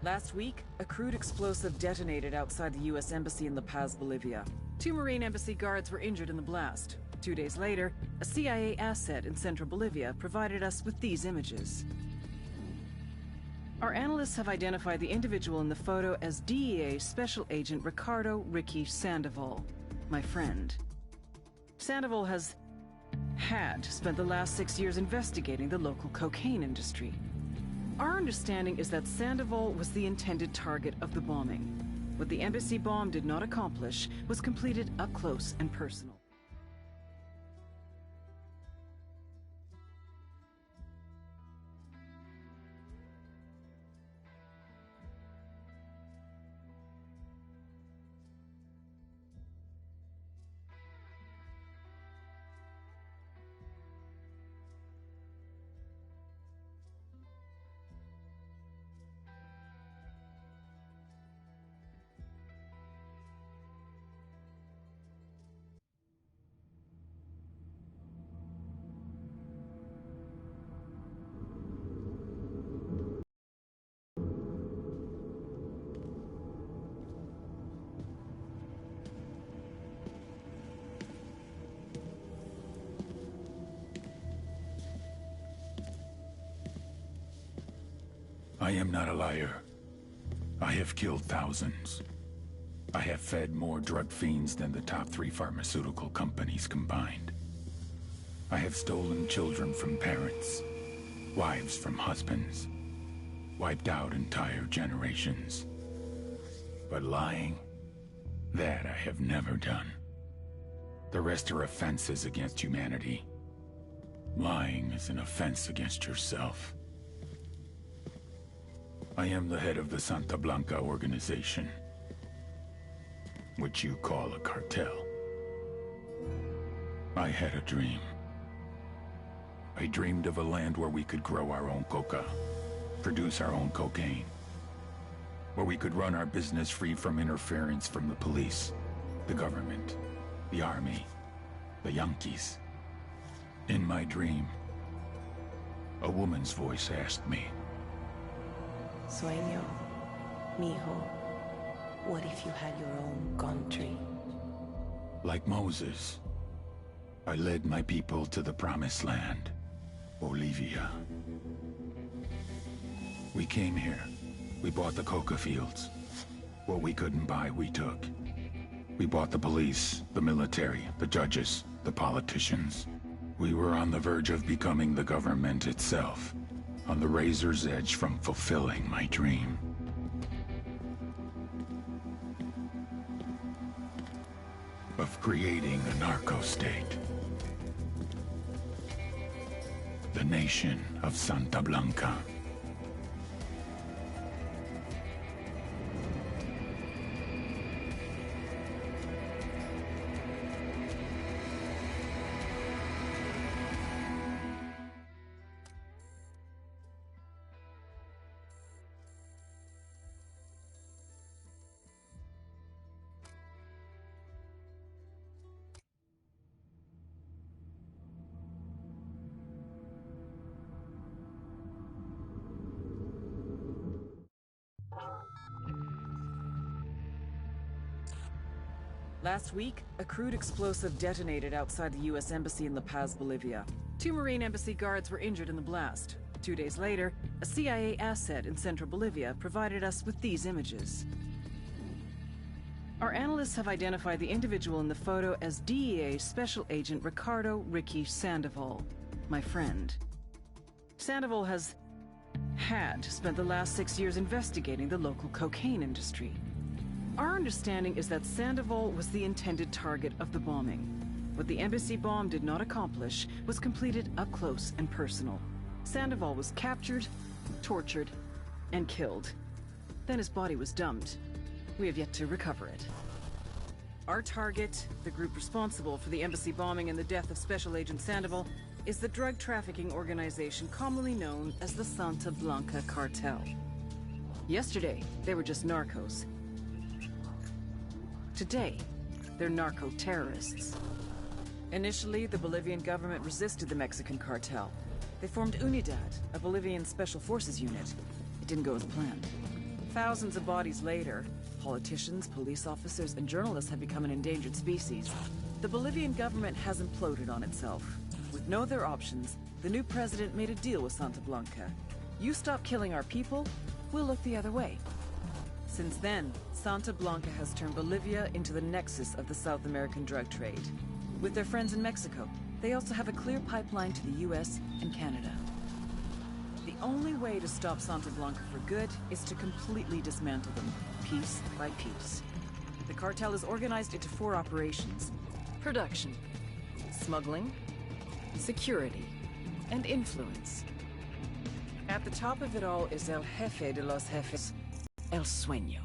Last week, a crude explosive detonated outside the U.S. Embassy in La Paz, Bolivia. 2 Marine Embassy guards were injured in the blast. 2 days later, a CIA asset in central Bolivia provided us with these images. Our analysts have identified the individual in the photo as DEA Special Agent Ricardo Ricky Sandoval, my friend. Sandoval had spent the last 6 years investigating the local cocaine industry. Our understanding is that Sandoval was the intended target of the bombing. What the embassy bomb did not accomplish was completed up close and personal. I am not a liar. I have killed thousands. I have fed more drug fiends than the top 3 pharmaceutical companies combined. I have stolen children from parents, wives from husbands, wiped out entire generations. But lying, that I have never done. The rest are offenses against humanity. Lying is an offense against yourself. I am the head of the Santa Blanca organization, which you call a cartel. I had a dream. I dreamed of a land where we could grow our own coca, produce our own cocaine, where we could run our business free from interference from the police, the government, the army, the Yankees. In my dream, a woman's voice asked me, Sueño, mijo, what if you had your own country? Like Moses, I led my people to the promised land, Bolivia. We came here. We bought the coca fields. What we couldn't buy, we took. We bought the police, the military, the judges, the politicians. We were on the verge of becoming the government itself. On the razor's edge from fulfilling my dream. Of creating a narco-state. The nation of Santa Blanca. Last week, a crude explosive detonated outside the U.S. Embassy in La Paz, Bolivia. 2 Marine Embassy guards were injured in the blast. 2 days later, a CIA asset in central Bolivia provided us with these images. Our analysts have identified the individual in the photo as DEA Special Agent Ricardo Ricky Sandoval, my friend. Sandoval had spent the last 6 years investigating the local cocaine industry. Our understanding is that Sandoval was the intended target of the bombing. What the embassy bomb did not accomplish was completed up close and personal. Sandoval was captured, tortured, and killed. Then his body was dumped. We have yet to recover it. Our target, the group responsible for the embassy bombing and the death of Special Agent Sandoval, is the drug trafficking organization commonly known as the Santa Blanca Cartel. Yesterday, they were just narcos. Today, they're narco-terrorists. Initially, the Bolivian government resisted the Mexican cartel. They formed Unidad, a Bolivian special forces unit. It didn't go as planned. Thousands of bodies later, politicians, police officers, and journalists have become an endangered species. The Bolivian government has imploded on itself. With no other options, the new president made a deal with Santa Blanca. You stop killing our people, we'll look the other way. Since then, Santa Blanca has turned Bolivia into the nexus of the South American drug trade. With their friends in Mexico, they also have a clear pipeline to the US and Canada. The only way to stop Santa Blanca for good is to completely dismantle them, piece by piece. The cartel is organized into 4 operations: production, smuggling, security, and influence. At the top of it all is El Jefe de los Jefes, El Sueño.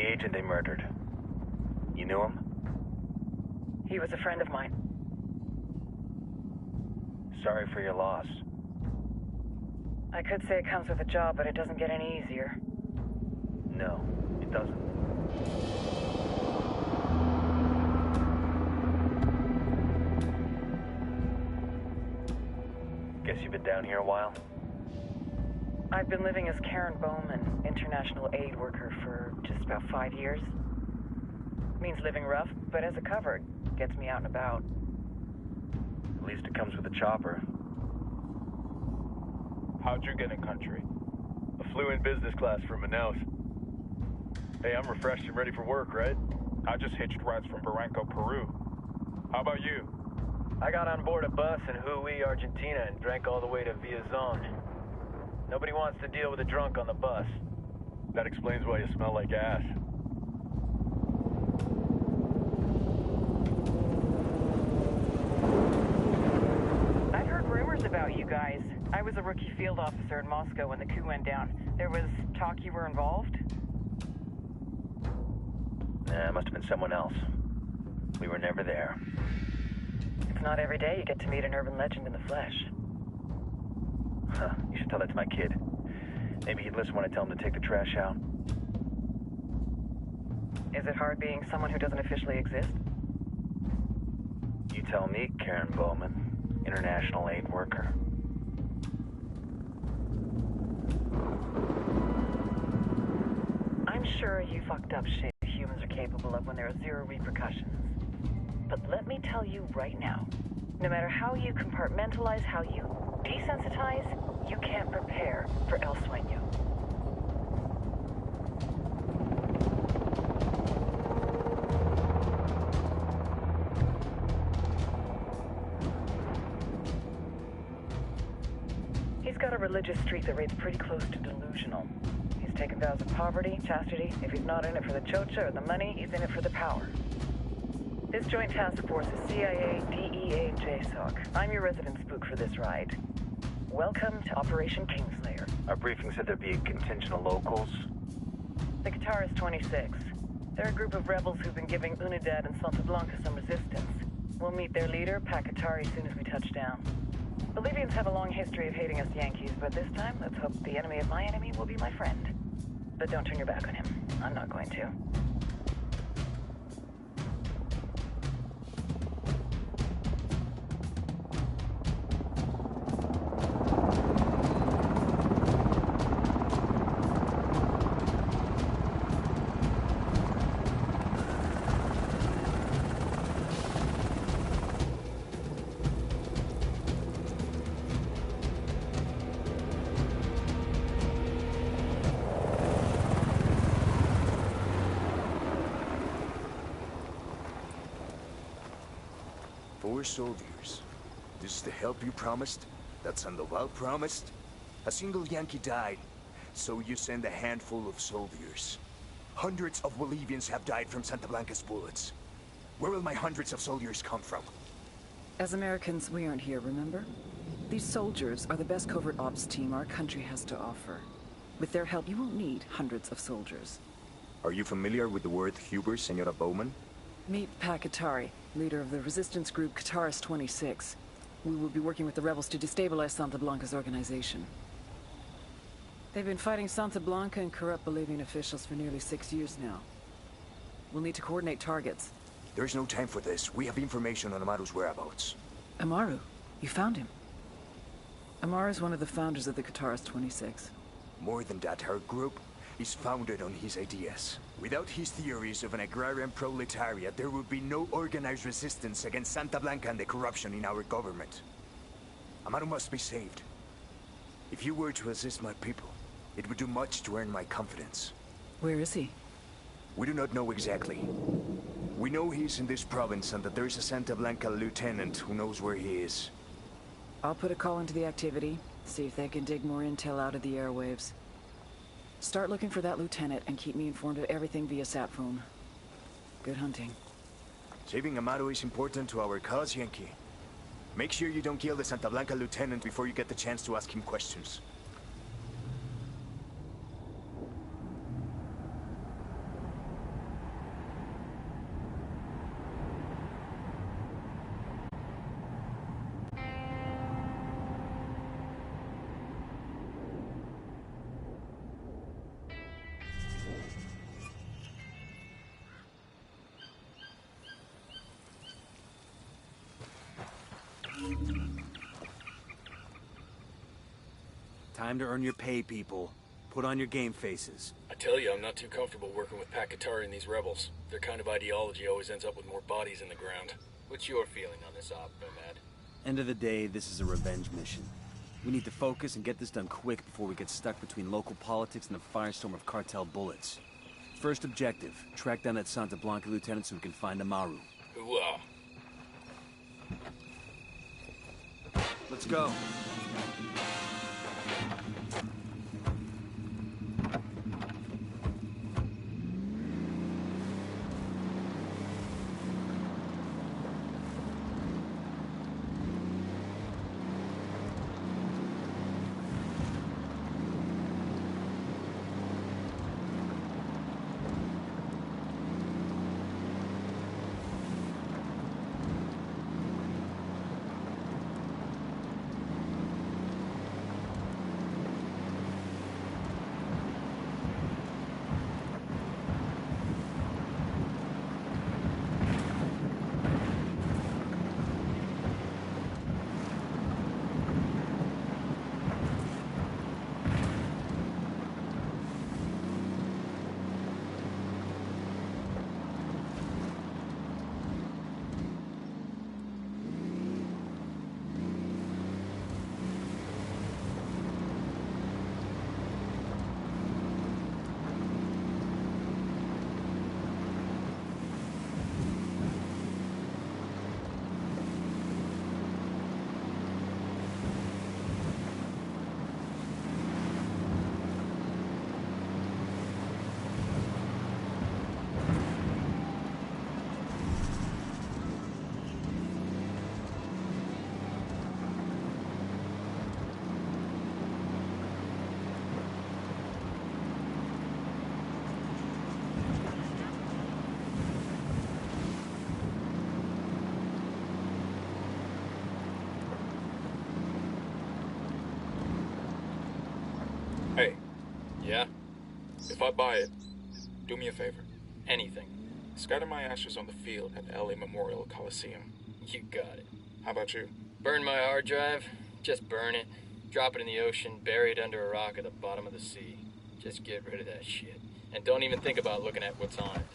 agent they murdered. You knew him? He was a friend of mine. Sorry for your loss. I could say it comes with a job, but it doesn't get any easier. No, it doesn't. Guess you've been down here a while? I've been living as Karen Bowman, international aid worker, for just about 5 years. Means living rough, but as a cover, gets me out and about. At least it comes with a chopper. How'd you get in country? I flew in business class from Manaus. Hey, I'm refreshed and ready for work, right? I just hitched rides from Barranco, Peru. How about you? I got on board a bus in Hui, Argentina, and drank all the way to Villazon. Nobody wants to deal with a drunk on the bus. That explains why you smell like ass. I've heard rumors about you guys. I was a rookie field officer in Moscow when the coup went down. There was talk you were involved? Nah, it must have been someone else. We were never there. It's not every day you get to meet an urban legend in the flesh. Huh, you should tell that to my kid. Maybe he'd listen when I tell him to take the trash out. Is it hard being someone who doesn't officially exist? You tell me, Karen Bowman, international aid worker. I'm sure you fucked up shit humans are capable of when there are zero repercussions. But let me tell you right now, no matter how you compartmentalize, how you desensitize, you can't prepare for El Sueño. He's got a religious streak that rates pretty close to delusional. He's taken vows of poverty, chastity. If he's not in it for the chocha or the money, he's in it for the power. This joint task force is CIA, DEA, and JSOC. I'm your resident spook for this ride. Welcome to Operation Kingslayer. Our briefing said there'd be a contingent of locals. The Qatar is 26. They're a group of rebels who've been giving Unidad and Santa Blanca some resistance. We'll meet their leader, Pakatari, as soon as we touch down. Bolivians have a long history of hating us Yankees, but this time, let's hope the enemy of my enemy will be my friend. But don't turn your back on him. I'm not going to. Four soldiers. This is the help you promised? That Sandoval promised? A single Yankee died, so you send a handful of soldiers. Hundreds of Bolivians have died from Santa Blanca's bullets. Where will my hundreds of soldiers come from? As Americans, we aren't here, remember? These soldiers are the best covert ops team our country has to offer. With their help, you won't need hundreds of soldiers. Are you familiar with the word Huber, Senora Bowman? Meet Pakatari, leader of the resistance group Qatar's 26. We will be working with the rebels to destabilize Santa Blanca's organization. They've been fighting Santa Blanca and corrupt Bolivian officials for nearly 6 years now. We'll need to coordinate targets. There's no time for this. We have information on Amaru's whereabouts. Amaru? You found him? Amaru is one of the founders of the Qatar's 26. More than that, our group is founded on his ideas. Without his theories of an agrarian proletariat, there would be no organized resistance against Santa Blanca and the corruption in our government. Amaru must be saved. If you were to assist my people, it would do much to earn my confidence. Where is he? We do not know exactly. We know he's in this province and that there is a Santa Blanca lieutenant who knows where he is. I'll put a call into the activity, see if they can dig more intel out of the airwaves. Start looking for that lieutenant and keep me informed of everything via sat phone. Good hunting. Saving Amaru is important to our cause, Yankee. Make sure you don't kill the Santa Blanca lieutenant before you get the chance to ask him questions. Time to earn your pay, people. Put on your game faces. I tell you, I'm not too comfortable working with Pakatari and these rebels. Their kind of ideology always ends up with more bodies in the ground. What's your feeling on this op, Nomad? End of the day, this is a revenge mission. We need to focus and get this done quick before we get stuck between local politics and a firestorm of cartel bullets. First objective, track down that Santa Blanca lieutenant so we can find Amaru. Hooah! Let's go. Hey, yeah? If I buy it, do me a favor. Anything. Scatter my ashes on the field at the LA Memorial Coliseum. You got it. How about you? Burn my hard drive? Just burn it. Drop it in the ocean, bury it under a rock at the bottom of the sea. Just get rid of that shit. And don't even think about looking at what's on it.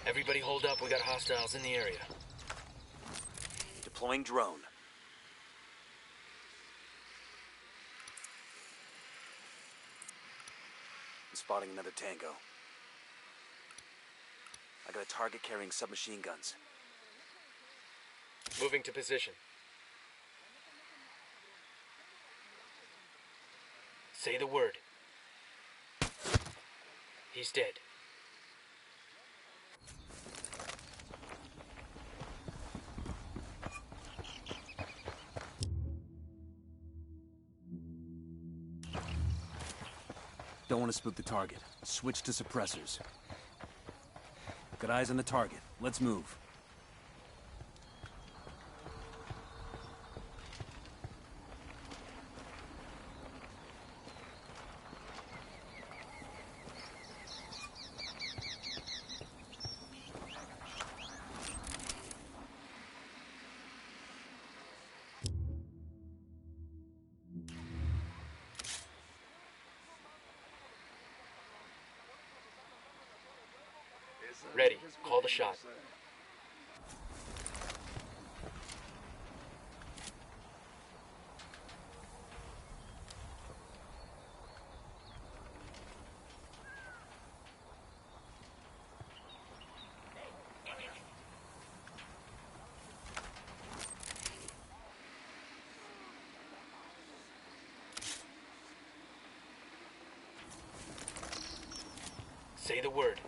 Everybody hold up, we got hostiles in the area. Deploying drone. I'm spotting another tango. I got a target carrying submachine guns. Moving to position. Say the word. He's dead. Don't want to spook the target. Switch to suppressors. Got eyes on the target. Let's move. Ready. Call the shot. Say the word.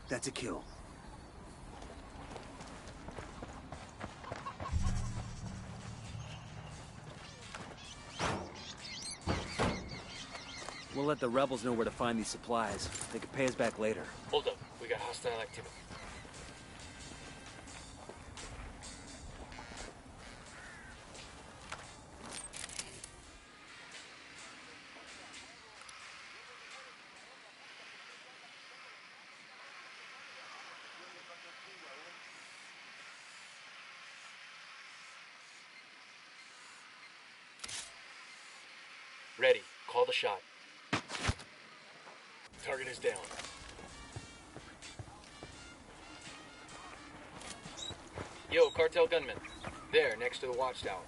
That's a kill. We'll let the rebels know where to find these supplies. They can pay us back later. Hold up. We got hostile activity. Ready. Call the shot. Target is down. Yo, cartel gunman. There, next to the watchtower.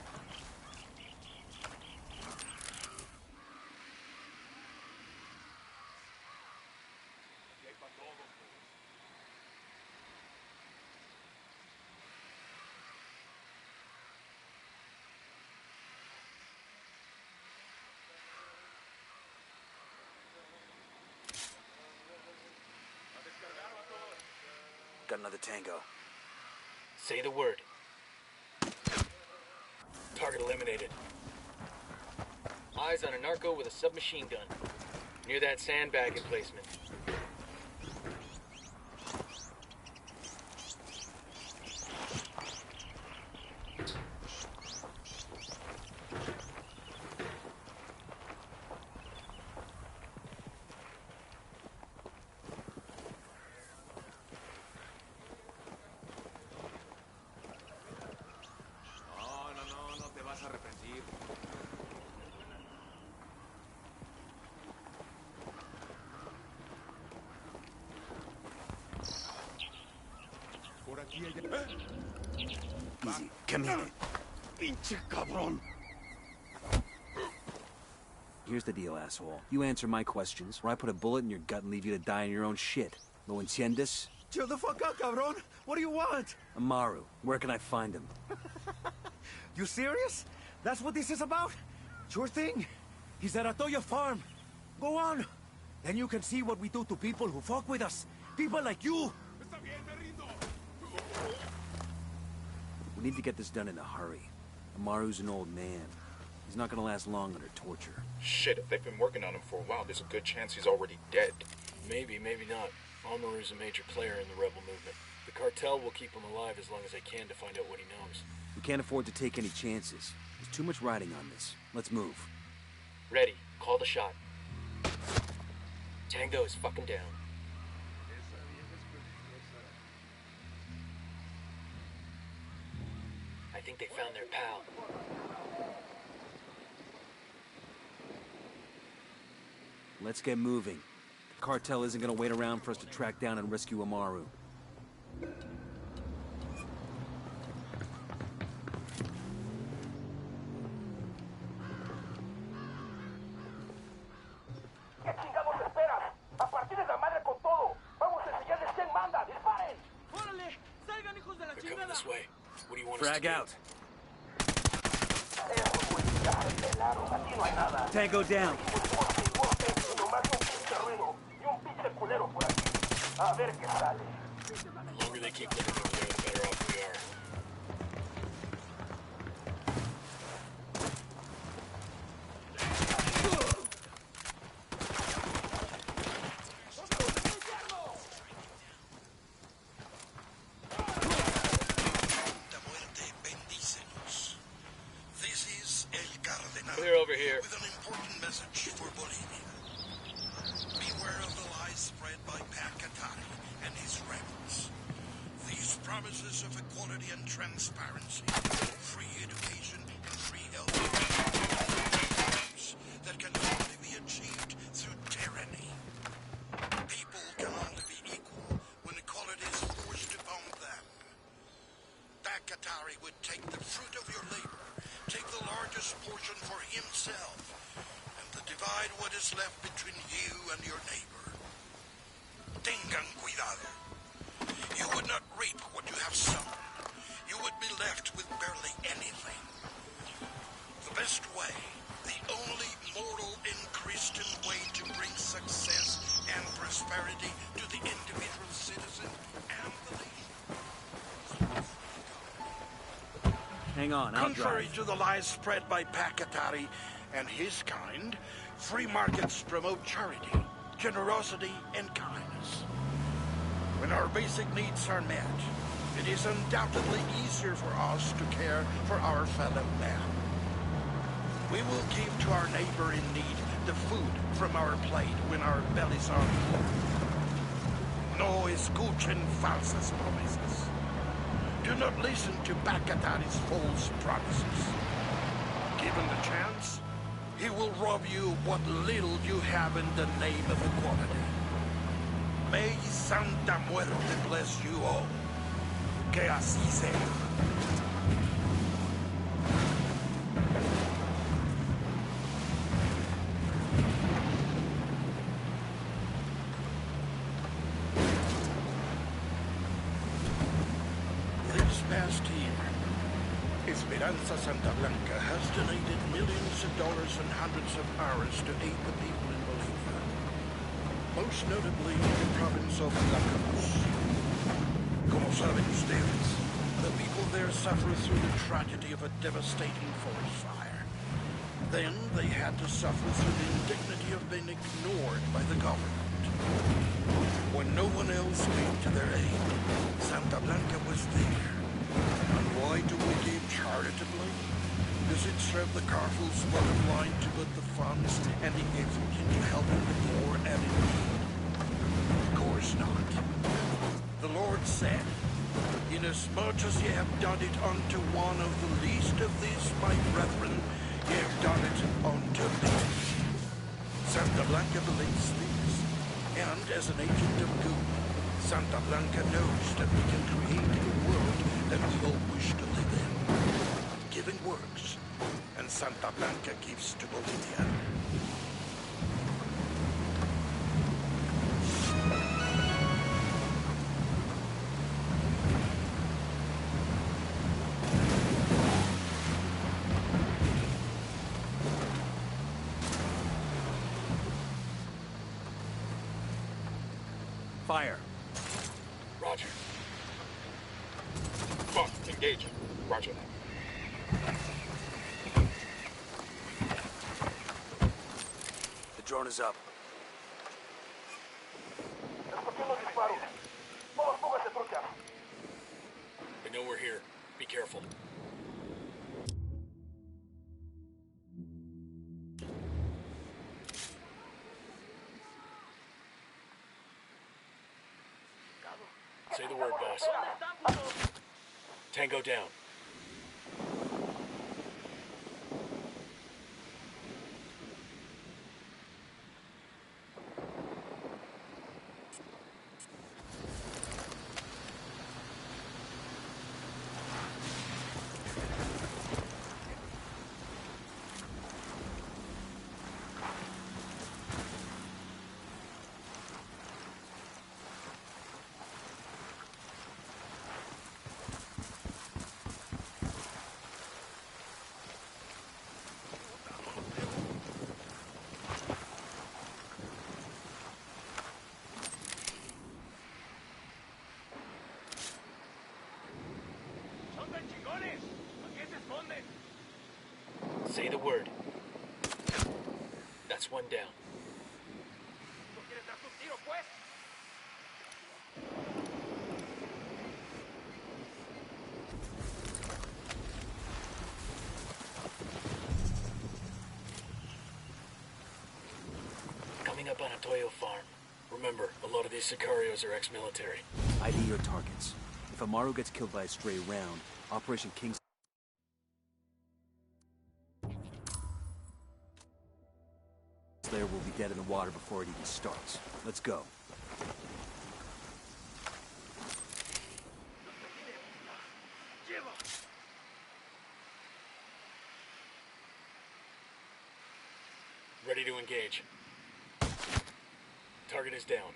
Got another tango. Say the word. Target eliminated. Eyes on a narco with a submachine gun. Near that sandbag emplacement. Easy. Come here. Pinche cabrón. Here's the deal, asshole. You answer my questions, or I put a bullet in your gut and leave you to die in your own shit. ¿Lo entiendes? Chill the fuck out, cabrón. What do you want? Amaru. Where can I find him? You serious? That's what this is about? Sure thing. He's at Atoya Farm. Go on. Then you can see what we do to people who fuck with us. People like you. We need to get this done in a hurry. Amaru's an old man. He's not gonna last long under torture. Shit, if they've been working on him for a while, there's a good chance he's already dead. Maybe, maybe not. Amaru's a major player in the rebel movement. The cartel will keep him alive as long as they can to find out what he knows. We can't afford to take any chances. There's too much riding on this. Let's move. Ready. Call the shot. Tango is fucking down. I think they found their pal. Let's get moving. The cartel isn't gonna wait around for us to track down and rescue Amaru. They're coming this way. What do you want us to Frag do? out. Tango down. The longer they keep looking over there, the better off we are. Clear over here. With an important message for Bolivia. Beware of the lies spread by Pacatari and his rebels. These promises of equality and transparency, free education and free health that can only be achieved through tyranny. People can only be equal when equality is forced upon them. Pacatari would take the fruit of your labor, take the largest portion for himself, and divide what is left between you and your neighbor. Tengan cuidado. You would not reap what you have sown. You would be left with barely anything. The best way, the only moral and Christian way to bring success and prosperity to the individual citizen and the nation. Hang on, I'll Contrary drive. to the lies spread by Pacatari and his kind, free markets promote charity, generosity, and kindness. When our basic needs are met, it is undoubtedly easier for us to care for our fellow man. We will give to our neighbor in need the food from our plate when our bellies are full. No escuchen falsas promesas. Do not listen to Pacatari's false promises. Given the chance, He will rob you of what little you have in the name of equality. May Santa Muerte bless you all. Que así sea. This past year, Esperanza Santa Blanca has donated millions of dollars and hundreds of hours to aid the people in Bolivia. Most notably in the province of La Cruz. Como saben ustedes, the people there suffer through the tragedy of a devastating forest fire. Then they had to suffer through the indignity of being ignored by the government. When no one else came to their aid, Santa Blanca was there. And why do we give charitably? Does it serve the cartel's bottom line to put the funds and the effort into helping the poor and in need? Of course not. The Lord said, "Inasmuch as ye have done it unto one of the least of these my brethren, ye have done it unto me." Santa Blanca believes this, and as an agent of good, Santa Blanca knows that we can create the world that we all wish to live in. Giving works, and Santa Blanca gives to Bolivia. Fire. Roger. Fuck, engage. Roger that. The drone is up. They know we're here. Be careful. Say the word, boss. Tango down. Say the word. That's one down. Coming up on a Toyo farm. Remember, a lot of these Sicarios are ex-military. ID your targets. If Amaru gets killed by a stray round, Operation King Slayer will be dead in the water before it even starts. Let's go. Ready to engage. Target is down.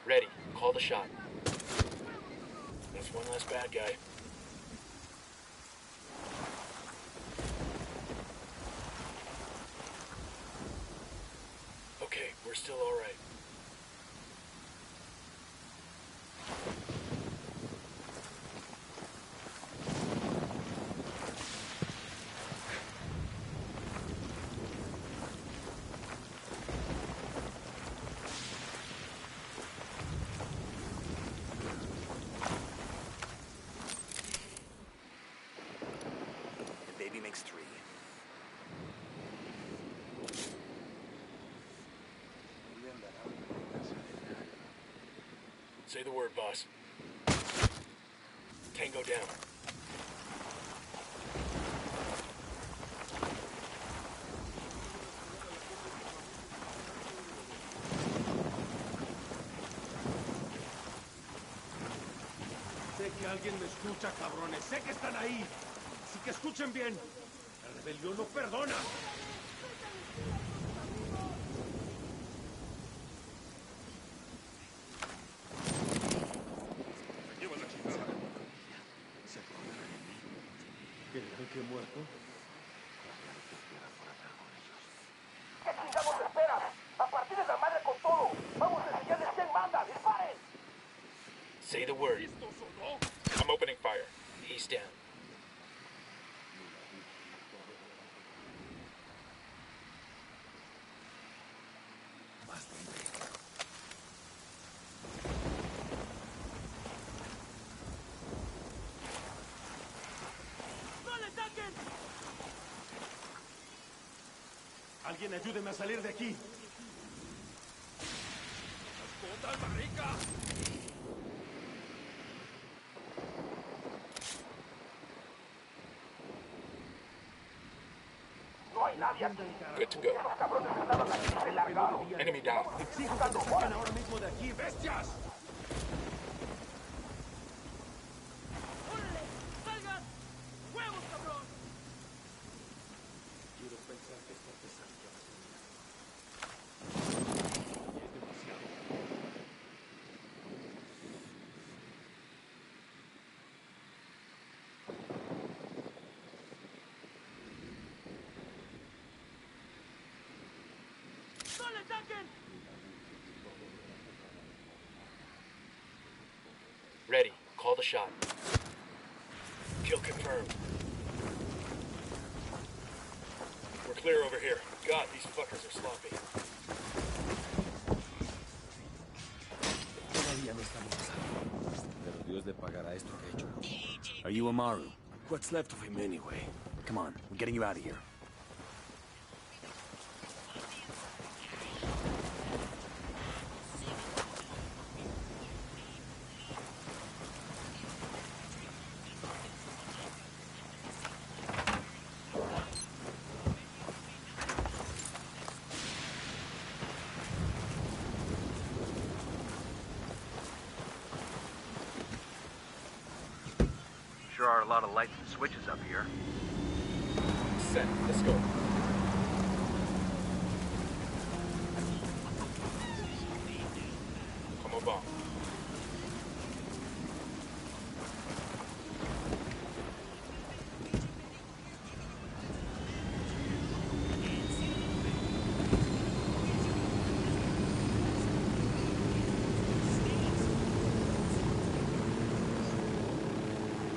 Ready. Call the shot. That's one less bad guy. Okay, we're still all right. Say the word, boss. Tango down. Sé que alguien me escucha, cabrones. Sé que están ahí. Así que escuchen bien. La rebelión no perdona. ¿Creerán que he muerto? ¿Qué chingados esperas? ¡A partir de la madre con todo! ¡Vamos a enseñarles quién manda! ¡Disparen! Say the word. I'm opening fire. He's down. Alguien ayúdeme a salir de aquí. ¡Escotas, marica! No hay nadie aquí. Good to go. Esos cabrones estaban aquí. Se largaron. Enemy down. Exijo que se saquen ahora mismo de aquí, bestias. ¡Órale! ¡Salgan! ¡Huevos, cabrón! Quiero pensar que esta pesadilla va a terminar. Es demasiado. ¡No le ataquen! Ready. Call the shot. Kill confirmed. We're clear over here. God, these fuckers are sloppy. Todavía no estamos a salvo. Pero Dios le pagará esto que he hecho. Are you Amaru? What's left of him anyway? Come on, we're getting you out of here. Sure are a lot of lights and switches up here. Set. Let's go. Como bomb.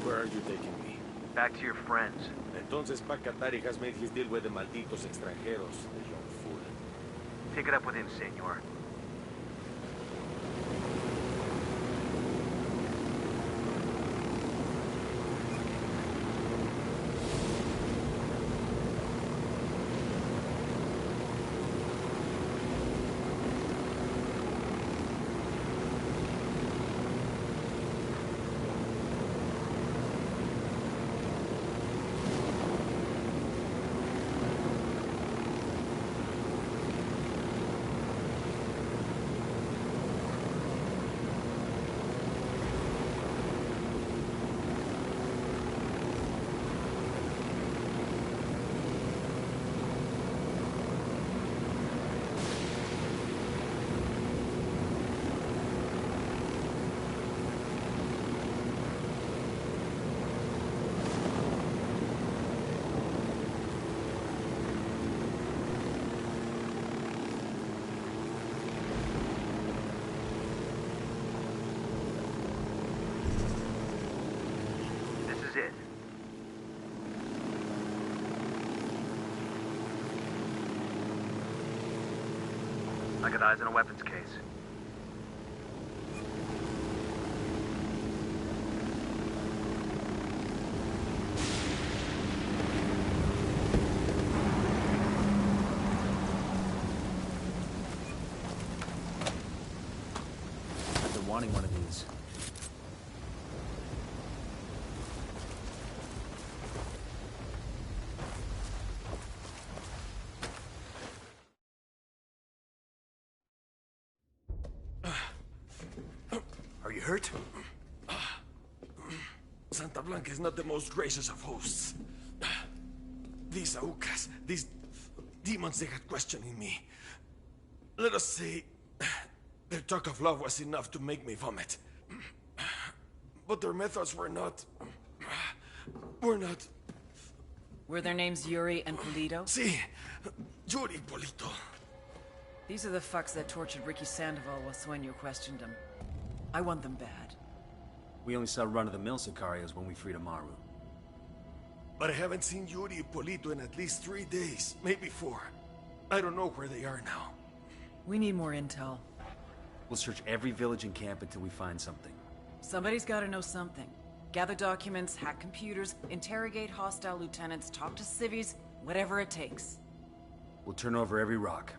Where are you taking me? Back to your friends. Entonces, Pacatari has made his deal with the malditos extranjeros, the young fool. Take it up with him, senor. It. I got eyes on a weapons case. I've been wanting one of these. hurt? Santa Blanca is not the most gracious of hosts. These Aucas, these demons they had questioning me. Let us say, their talk of love was enough to make me vomit. But their methods were not... Were their names Yuri and Polito? Si, Yuri Polito. These are the fucks that tortured Ricky Sandoval while Sueño questioned him. I want them bad. We only saw run-of-the-mill Sicarios when we freed Amaru. But I haven't seen Yuri and Polito in at least 3 days, maybe 4. I don't know where they are now. We need more intel. We'll search every village and camp until we find something. Somebody's gotta know something. Gather documents, hack computers, interrogate hostile lieutenants, talk to civvies, whatever it takes. We'll turn over every rock.